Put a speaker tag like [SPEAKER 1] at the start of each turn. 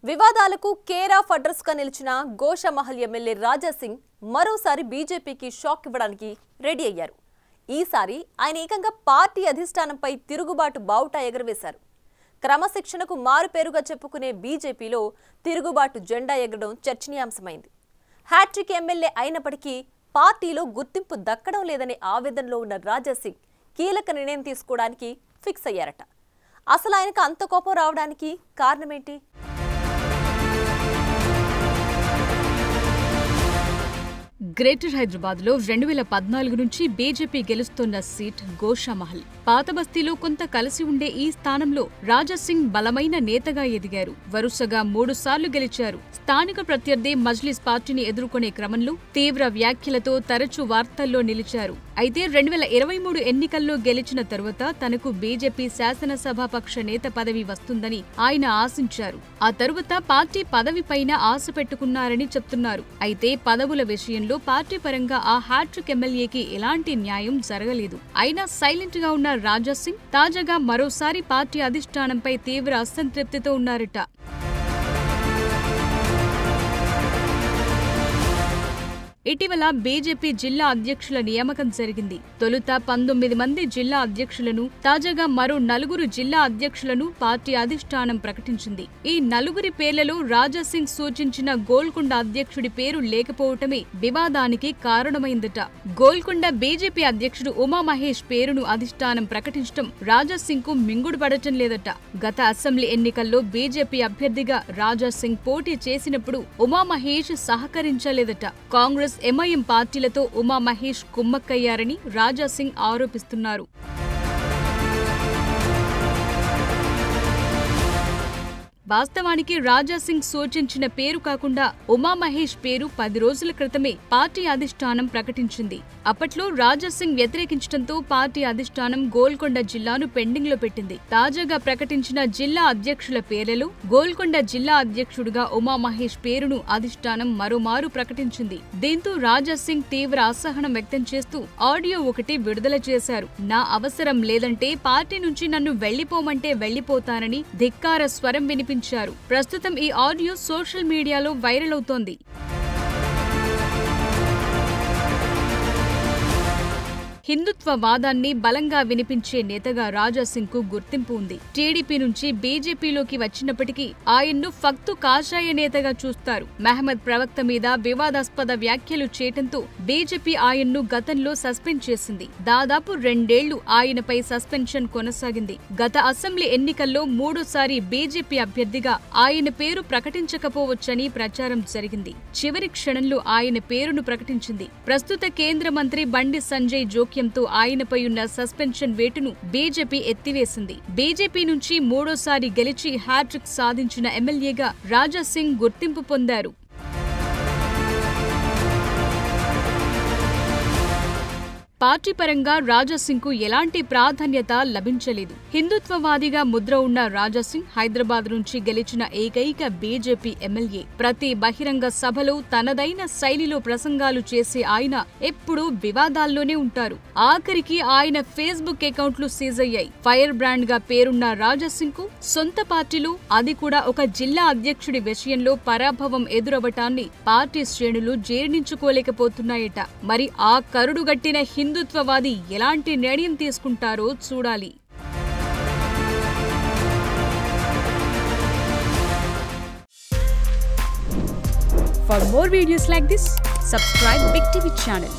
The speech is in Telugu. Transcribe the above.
[SPEAKER 1] వివాదాలకు కేర్ ఆఫ్ అడ్రస్ గా నిలిచిన గోషామహల్ ఎమ్మెల్యే రాజా సింగ్ మరోసారి బీజేపీకి షాక్ ఇవ్వడానికి రెడీ అయ్యారు. ఈసారి ఆయన ఏకంగా పార్టీ అధిష్టానంపై తిరుగుబాటు బావుటా ఎగరవేశారు. క్రమశిక్షణకు మారుపేరుగా చెప్పుకునే బీజేపీలో తిరుగుబాటు జెండా ఎగరడం చర్చనీయాంశమైంది. హ్యాట్రిక్ ఎమ్మెల్యే అయినప్పటికీ పార్టీలో గుర్తింపు దక్కడం లేదనే ఆవేదనలో ఉన్న రాజా సింగ్ కీలక నిర్ణయం తీసుకోవడానికి ఫిక్స్ అయ్యారట. అసలు ఆయనకు అంత కోపం రావడానికి కారణమేంటి?
[SPEAKER 2] గ్రేటర్ హైదరాబాద్ లో 2014 నుంచి బీజేపీ గెలుస్తున్న సీట్ గోషామహల్. పాత బస్తీలో కొంత కలిసి ఉండే ఈ స్థానంలో రాజా సింగ్ బలమైన నేతగా ఎదిగారు. వరుసగా 3 సార్లు గెలిచారు. స్థానిక ప్రత్యర్థి మజ్లిస్ పార్టీని ఎదుర్కొనే క్రమంలో తీవ్ర వ్యాఖ్యలతో తరచూ వార్తల్లో నిలిచారు. అయితే 2023 ఎన్నికల్లో గెలిచిన తరువాత తనకు బీజేపీ శాసనసభాపక్ష నేత పదవి వస్తుందని ఆయన ఆశించారు. ఆ తరువాత పార్టీ పదవిపైన ఆశ పెట్టుకున్నారని చెప్తున్నారు. అయితే పదవుల విషయంలో పార్టీ పరంగా ఆ హ్యాట్రిక్ ఎమ్మెల్యేకి ఎలాంటి న్యాయం జరగలేదు. అయినా సైలెంట్ గా ఉన్న రాజా సింగ్ తాజాగా మరోసారి పార్టీ అధిష్టానంపై తీవ్ర అసంతృప్తితో ఉన్నారట. ఇటీవల బీజేపీ జిల్లా అధ్యక్షుల నియామకం జరిగింది. తొలుత 19 మంది జిల్లా అధ్యక్షులను, తాజాగా మరో 4 జిల్లా అధ్యక్షులను పార్టీ అధిష్టానం ప్రకటించింది. ఈ 4 పేర్లలో రాజా సింగ్ సూచించిన గోల్కొండ అధ్యక్షుడి పేరు లేకపోవటమే వివాదానికి కారణమైందట. గోల్కొండ బీజేపీ అధ్యక్షుడు ఉమామహేష్ పేరును అధిష్టానం ప్రకటించడం రాజా సింగ్ కు మింగుడు పడటం లేదట. గత అసెంబ్లీ ఎన్నికల్లో బీజేపీ అభ్యర్థిగా రాజా సింగ్ పోటీ చేసినప్పుడు ఉమామహేష్ సహకరించలేదట. కాంగ్రెస్ ఎంఐఎం పార్టీలతో ఉమామహేష్ కుమ్మక్కయ్యారని రాజా సింగ్ ఆరోపిస్తున్నారు. వాస్తవానికి రాజా సింగ్ సూచించిన పేరు కాకుండా ఉమామహేష్ పేరు 10 రోజుల క్రితమే పార్టీ అధిష్టానం ప్రకటించింది. అప్పట్లో రాజా సింగ్ వ్యతిరేకించడంతో పార్టీ అధిష్టానం గోల్కొండ జిల్లాను పెండింగ్ లో పెట్టింది. తాజాగా ప్రకటించిన జిల్లా అధ్యక్షుల పేర్లలో గోల్కొండ జిల్లా అధ్యక్షుడిగా ఉమామహేష్ పేరును అధిష్టానం మరోమారు ప్రకటించింది. దీంతో రాజా సింగ్ తీవ్ర అసహనం వ్యక్తం చేస్తూ ఆడియో ఒకటి విడుదల చేశారు. నా అవసరం లేదంటే పార్టీ నుంచి నన్ను వెళ్లిపోమంటే వెళ్లిపోతానని ధిక్కార స్వరం వినిపించారు. ప్రస్తుతం ఈ ఆడియో సోషల్ మీడియాలో వైరల్ అవుతోంది. హిందుత్వ వాదాన్ని బలంగా వినిపించే నేతగా రాజా సింగ్ కు గుర్తింపు ఉంది. టీడీపీ నుంచి బీజేపీలోకి వచ్చినప్పటికీ ఆయన్ను ఫక్తు కాషాయ నేతగా చూస్తారు. మహమ్మద్ ప్రవక్త మీద వివాదాస్పద వ్యాఖ్యలు చేయటంతో బీజేపీ ఆయన్ను గతంలో సస్పెండ్ చేసింది. దాదాపు 2 ఏళ్లు ఆయనపై సస్పెన్షన్ కొనసాగింది. గత అసెంబ్లీ ఎన్నికల్లో 3సారి బీజేపీ అభ్యర్థిగా ఆయన పేరు ప్రకటించకపోవచ్చని ప్రచారం జరిగింది. చివరి క్షణంలో ఆయన పేరును ప్రకటించింది. ప్రస్తుత కేంద్ర మంత్రి బండి సంజయ్ జోక్యం తో ఆయనపై ఉన్న సస్పెన్షన్ వేటును బీజేపీ ఎత్తివేసింది. బీజేపీ నుంచి 3సారి గెలిచి హ్యాట్రిక్ సాధించిన ఎమ్మెల్యేగా రాజా సింగ్ గుర్తింపు పొందారు. పార్టీ పరంగా రాజా సింగ్ కు ఎలాంటి ప్రాధాన్యత లభించలేదు. హిందుత్వవాదిగా ముద్ర ఉన్న రాజా సింగ్ హైదరాబాద్ నుంచి గెలిచిన ఏకైక బీజేపీ ఎమ్మెల్యే. ప్రతి బహిరంగ సభలో తనదైన శైలిలో ప్రసంగాలు చేసే ఆయన ఎప్పుడూ వివాదాల్లోనే ఉంటారు. ఆఖరికి ఆయన ఫేస్బుక్ అకౌంట్లు సీజ్ అయ్యాయి. ఫైర్ బ్రాండ్ గా పేరున్న రాజా సింగ్ కు సొంత పార్టీలో, అది కూడా ఒక జిల్లా అధ్యక్షుడి విషయంలో పరాభవం ఎదురవటాన్ని పార్టీ శ్రేణులు జీర్ణించుకోలేకపోతున్నాయట. మరి ఆ కరుడుగట్టిన హిందుత్వవాది ఎలాంటి నిర్ణయం తీసుకుంటారో చూడాలి.
[SPEAKER 3] For more videos like this, subscribe Big TV channel.